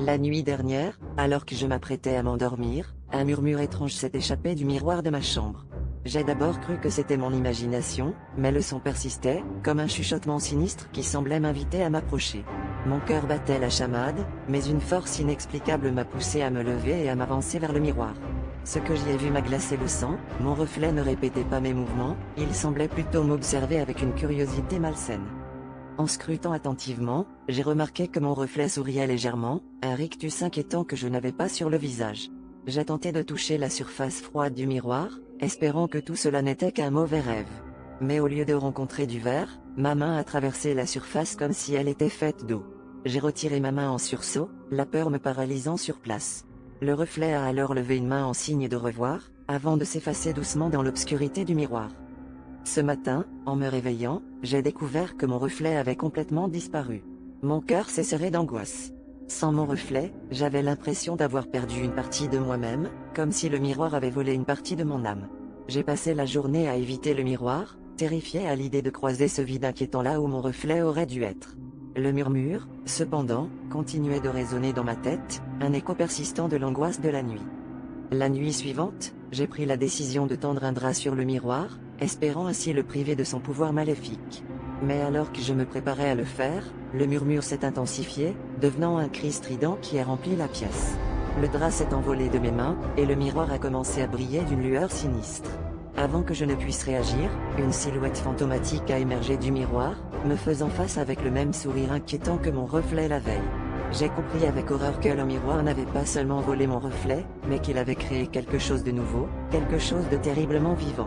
La nuit dernière, alors que je m'apprêtais à m'endormir, un murmure étrange s'est échappé du miroir de ma chambre. J'ai d'abord cru que c'était mon imagination, mais le son persistait, comme un chuchotement sinistre qui semblait m'inviter à m'approcher. Mon cœur battait la chamade, mais une force inexplicable m'a poussé à me lever et à m'avancer vers le miroir. Ce que j'y ai vu m'a glacé le sang, mon reflet ne répétait pas mes mouvements, il semblait plutôt m'observer avec une curiosité malsaine. En scrutant attentivement, j'ai remarqué que mon reflet souriait légèrement, un rictus inquiétant que je n'avais pas sur le visage. J'ai tenté de toucher la surface froide du miroir, espérant que tout cela n'était qu'un mauvais rêve. Mais au lieu de rencontrer du verre, ma main a traversé la surface comme si elle était faite d'eau. J'ai retiré ma main en sursaut, la peur me paralysant sur place. Le reflet a alors levé une main en signe de revoir, avant de s'effacer doucement dans l'obscurité du miroir. Ce matin, en me réveillant, j'ai découvert que mon reflet avait complètement disparu. Mon cœur s'est serré d'angoisse. Sans mon reflet, j'avais l'impression d'avoir perdu une partie de moi-même, comme si le miroir avait volé une partie de mon âme. J'ai passé la journée à éviter le miroir, terrifié à l'idée de croiser ce vide inquiétant là où mon reflet aurait dû être. Le murmure, cependant, continuait de résonner dans ma tête, un écho persistant de l'angoisse de la nuit. La nuit suivante, j'ai pris la décision de tendre un drap sur le miroir, espérant ainsi le priver de son pouvoir maléfique. Mais alors que je me préparais à le faire, le murmure s'est intensifié, devenant un cri strident qui a rempli la pièce. Le drap s'est envolé de mes mains, et le miroir a commencé à briller d'une lueur sinistre. Avant que je ne puisse réagir, une silhouette fantomatique a émergé du miroir, me faisant face avec le même sourire inquiétant que mon reflet la veille. J'ai compris avec horreur que le miroir n'avait pas seulement volé mon reflet, mais qu'il avait créé quelque chose de nouveau, quelque chose de terriblement vivant.